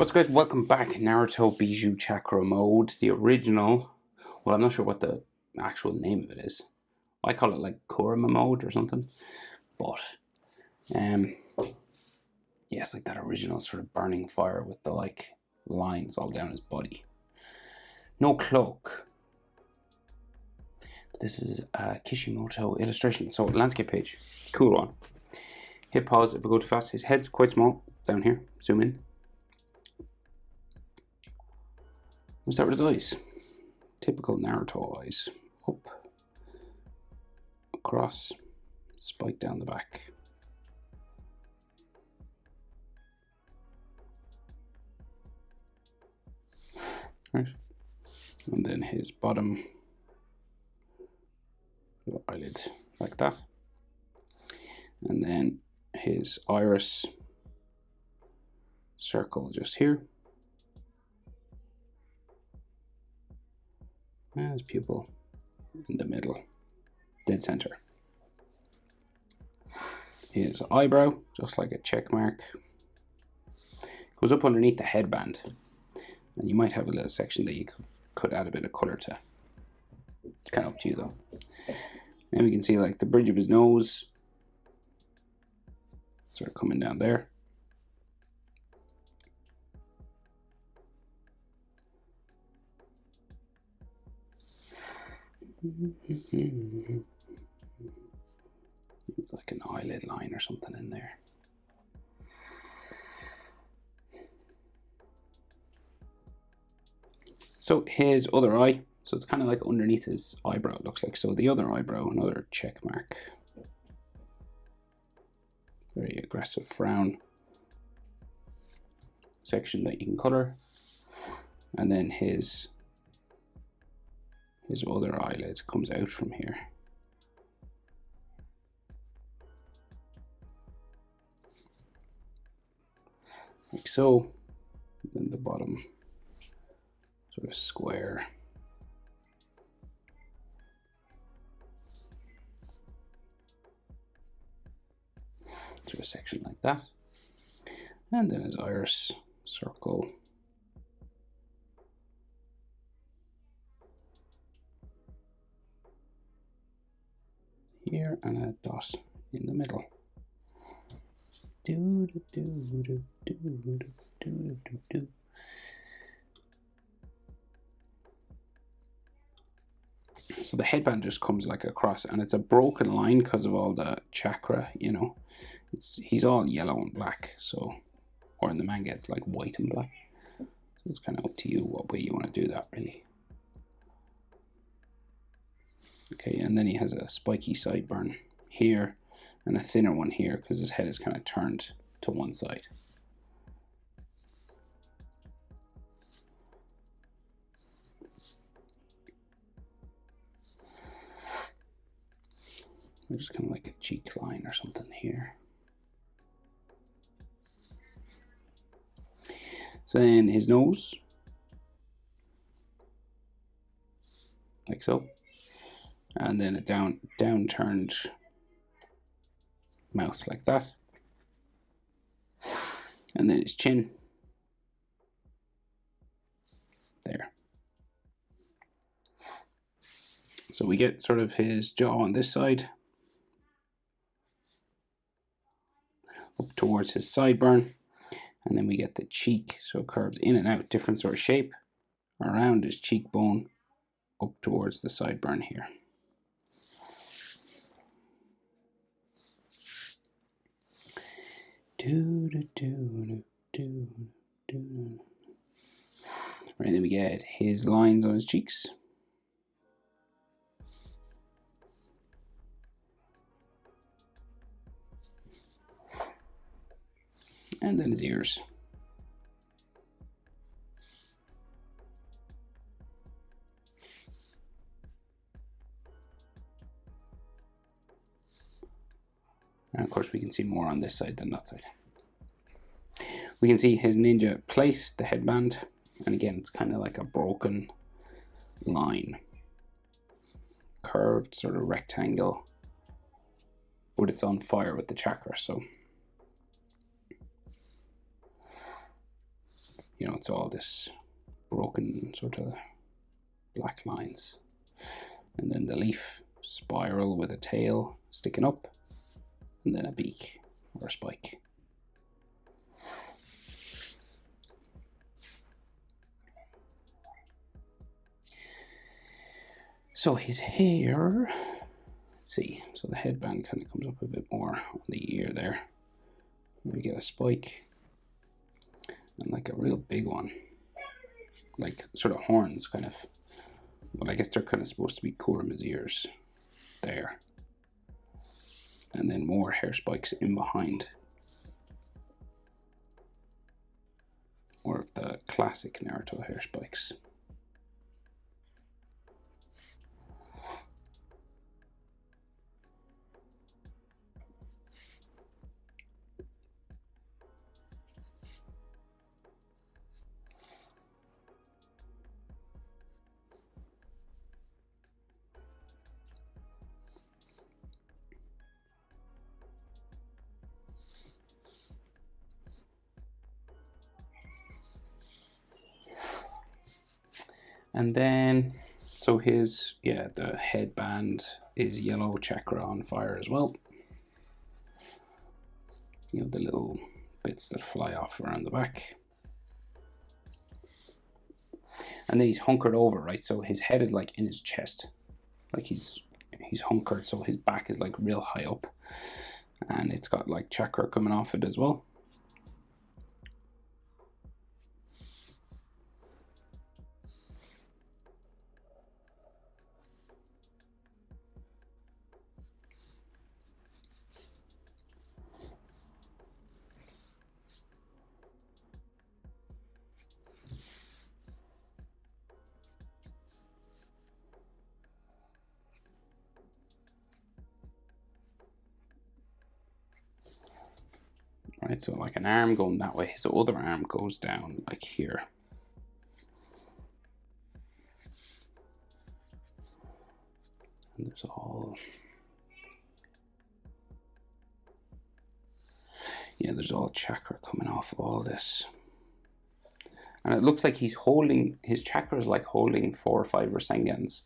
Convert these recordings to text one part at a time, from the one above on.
What's good? Welcome back. Naruto Bijou Chakra mode, the original. Well, I'm not sure what the actual name of it is. I call it like Kurama mode or something. But yeah, it's like that original sort of burning fire with the like lines all down his body. No cloak. This is a Kishimoto illustration. So landscape page, cool one. Hit pause if we go too fast. His head's quite small down here. Zoom in. We'll start with his eyes. Typical Naruto eyes. Up, across, spike down the back. Right. And then his bottom eyelid like that. And then his iris circle just here. And his pupil in the middle, dead center. His eyebrow, just like a check mark, goes up underneath the headband. And you might have a little section that you could add a bit of color to. It's kind of up to you though. And we can see like the bridge of his nose sort of coming down there. Like an eyelid line or something in there. So his other eye, so it's kind of like underneath his eyebrow, it looks like. So the other eyebrow, another check mark. Very aggressive frown. Section that you can color. And then his other eyelid comes out from here. Like so. And then the bottom sort of square. Sort of section like that. And then his iris circle. Here and a dot in the middle. So the headband just comes like across, and it's a broken line because of all the chakra, you know. He's all yellow and black, so, or in the manga it's like white and black. So it's kind of up to you what way you want to do that, really. Okay, and then he has a spiky sideburn here and a thinner one here because his head is kind of turned to one side. Just kind of like a cheek line or something here. So then his nose, like so, and then a down-turned mouth like that, and then his chin there. So we get sort of his jaw on this side, up towards his sideburn, and then we get the cheek, so it curves in and out, different sort of shape around his cheekbone up towards the sideburn here. Right, then we get his lines on his cheeks. And then his ears. And of course we can see more on this side than that side. We can see his ninja plate, the headband, and again it's kind of like a broken line. Curved sort of rectangle, but it's on fire with the chakra, so you know, it's all this broken sort of black lines. And then the leaf spiral with a tail sticking up, and then a beak or a spike. So his hair, let's see, so the headband kind of comes up a bit more on the ear there. And we get a spike and like a real big one, like sort of horns kind of. Well, I guess they're kind of supposed to be Kurama's ears there. And then more hair spikes in behind. More of the classic Naruto hair spikes. And then, so his, yeah, the headband is yellow chakra on fire as well. You know, the little bits that fly off around the back. And then he's hunkered over, right? So his head is like in his chest. Like he's hunkered, so his back is like real high up. And it's got like chakra coming off it as well. Right, so like an arm going that way, his other arm goes down like here. And there's all, yeah, there's all chakra coming off of all this. And it looks like he's holding, his chakra is like holding 4 or 5 Rasengan's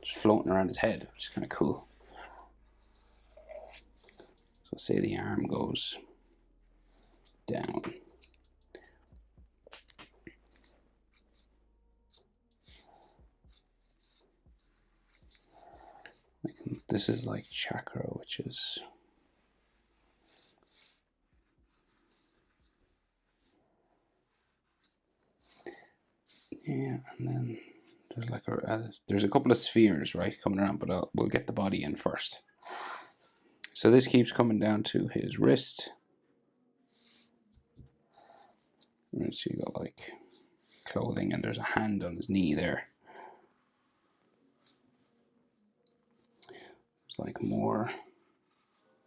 just floating around his head, which is kind of cool. So say the arm goes down. This is like chakra, which is yeah, and then there's like there's a couple of spheres, right, coming around, but we'll get the body in first. So this keeps coming down to his wrist. And so you got like clothing, and there's a hand on his knee there. There's like more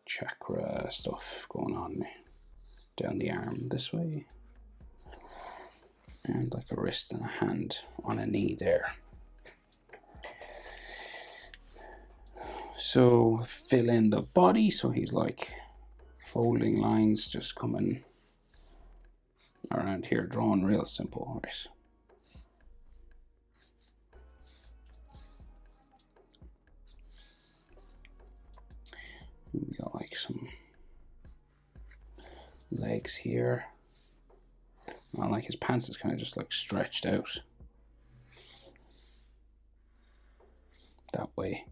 chakra stuff going on down the arm this way. And like a wrist and a hand on a knee there. So fill in the body, so he's like folding lines just coming around here, drawn real simple, right? We got like some legs here. Well, like his pants is kind of just like stretched out that way.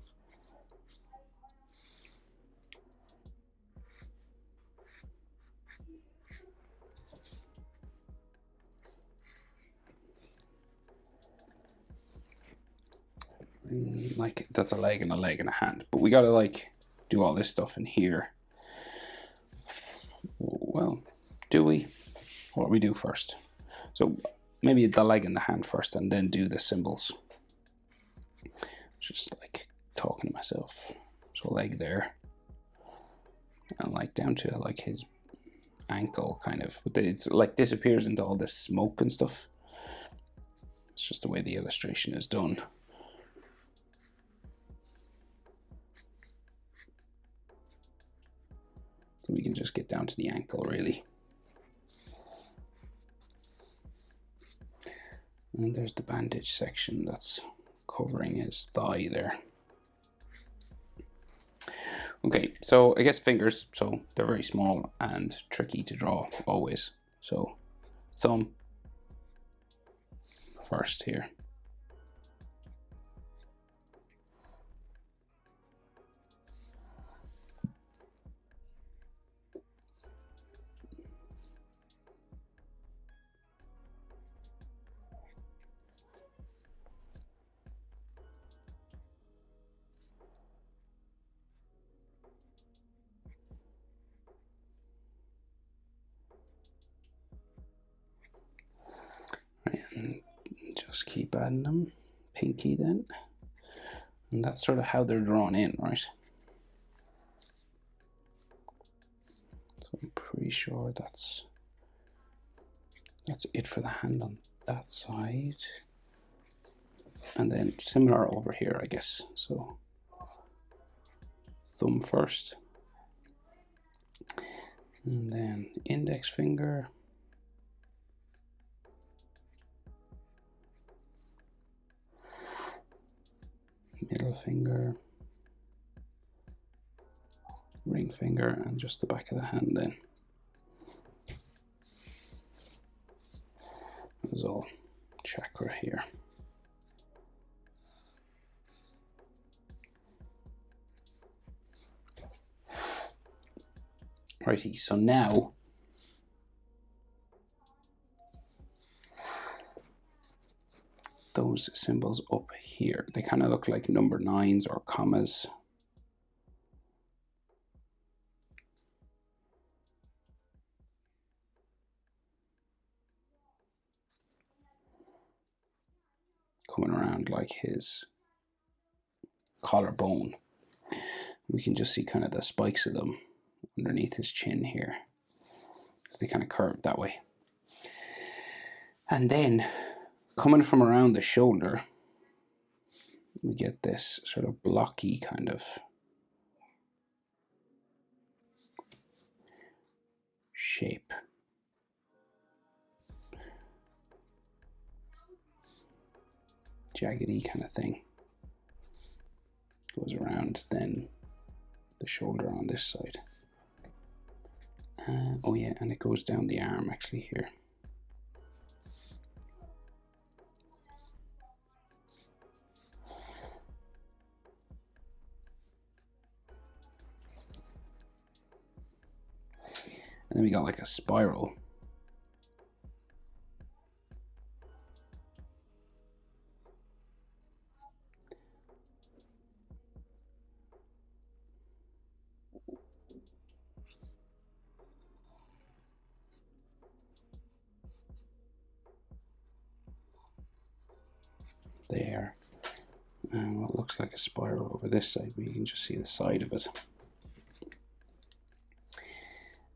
Like that's a leg and a hand, but we gotta like do all this stuff in here. Well, do we? What do we do first? So maybe the leg and the hand first, and then do the symbols. Just like talking to myself. So leg there, and like down to like his ankle, kind of. It's like disappears into all this smoke and stuff. It's just the way the illustration is done. So we can just get down to the ankle, really. And there's the bandage section that's covering his thigh there. Okay, so I guess fingers, so they're very small and tricky to draw always. So thumb first here. And just keep adding them. Pinky then. And that's sort of how they're drawn in, right? So I'm pretty sure that's it for the hand on that side. And then similar over here, I guess. So thumb first. And then index finger. Middle finger, ring finger, and just the back of the hand then. This is all chakra here. Righty, so now those symbols up here, they kind of look like number 9s or commas. Coming around like his collarbone. We can just see kind of the spikes of them underneath his chin here. They kind of curve that way. And then coming from around the shoulder, we get this sort of blocky kind of shape. Jaggedy kind of thing. Goes around then the shoulder on this side. Oh yeah, and it goes down the arm actually here. And then we got like a spiral. There. And what looks like a spiral over this side, but you can just see the side of it.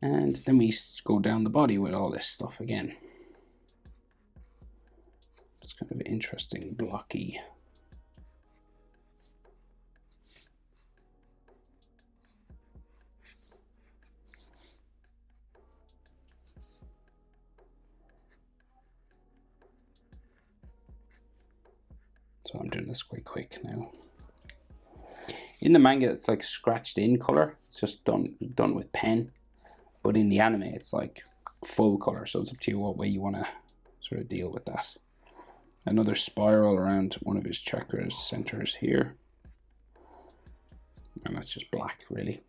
And then we go down the body with all this stuff again. It's kind of interesting, blocky. So I'm doing this quite quick now. In the manga, it's like scratched in color. It's just done with pen. But in the anime, it's like full color. So it's up to you what way you want to sort of deal with that. Another spiral around one of his chakras centers here. And that's just black, really.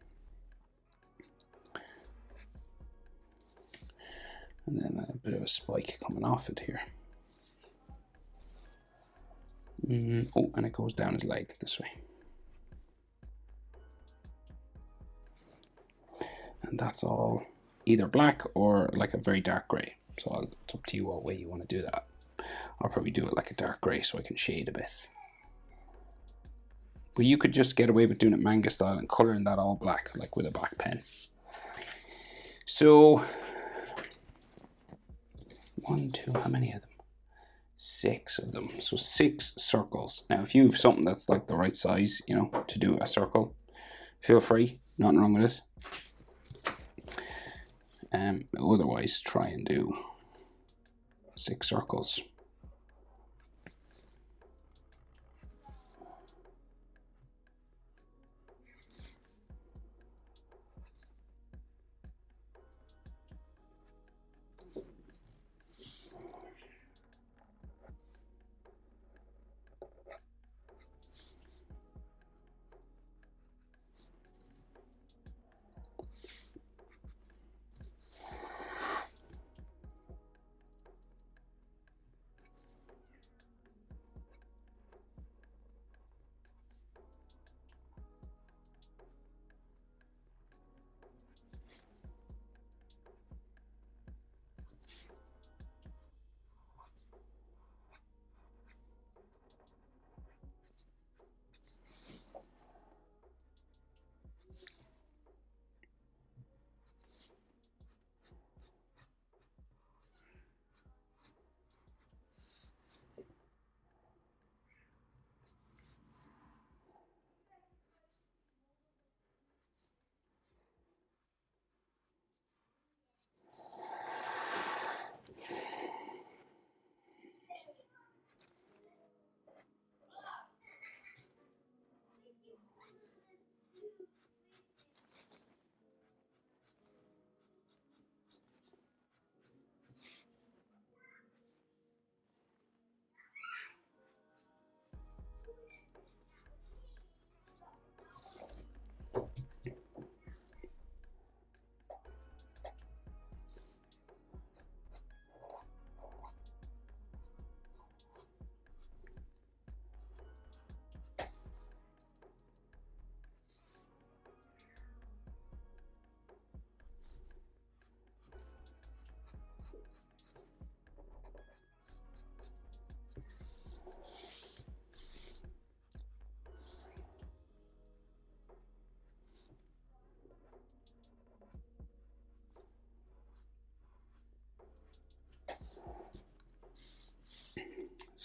And then a bit of a spike coming off it here. Oh, and it goes down his leg this way. And that's all either black or like a very dark gray. So it's up to you what way you want to do that. I'll probably do it like a dark gray so I can shade a bit. But you could just get away with doing it manga style and coloring that all black, like with a black pen. So, 1, 2, how many of them? 6 of them. So 6 circles. Now, if you have something that's like the right size, you know, to do a circle, feel free. Nothing wrong with it. Otherwise, try and do 6 circles.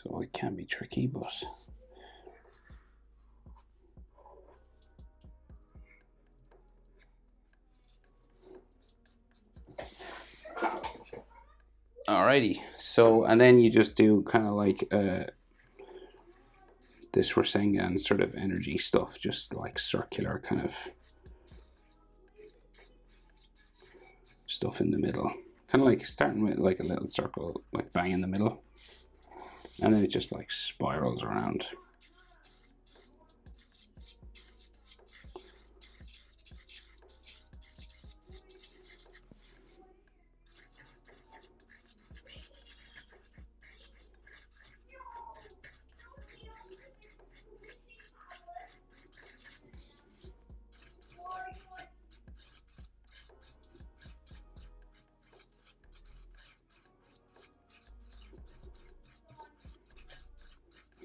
So it can be tricky, but alrighty. So, and then you just do kind of like this Rasengan sort of energy stuff, just like circular kind of stuff in the middle. Kind of like starting with like a little circle, like bang in the middle. And then it just like spirals around.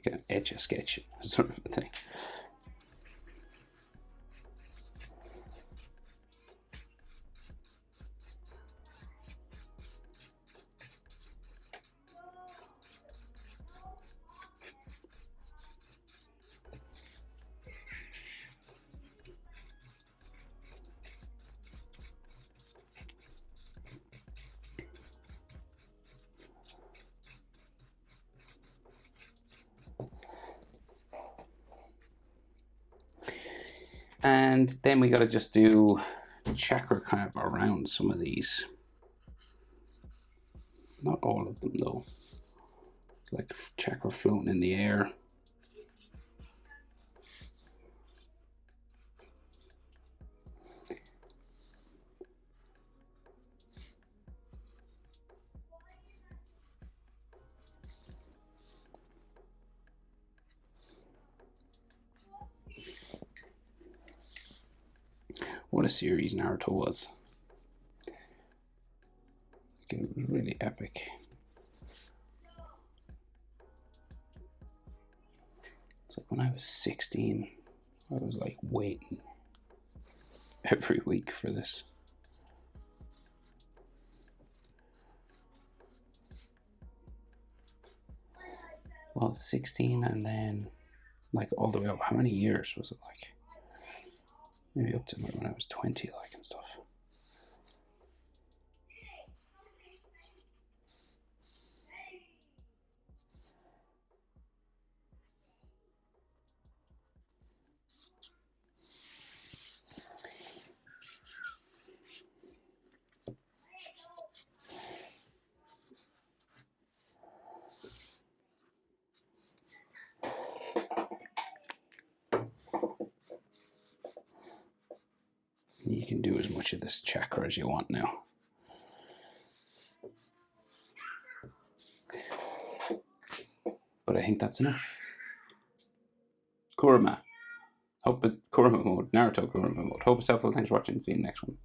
Like an etch-a-sketch sort of a thing. And then we got to just do chakra kind of around some of these. Not all of them though. Like chakra floating in the air. What a series Naruto was. It was really epic. It's like when I was 16, I was like waiting every week for this. Well, 16 and then like all the way up. How many years was it like? Maybe up to when I was 20, like, and stuff. You can do as much of this chakra as you want now. But I think that's enough. Kurama. Hope it's Kurama mode. Naruto Kurama mode. Hope it's helpful. Thanks for watching. See you in the next one.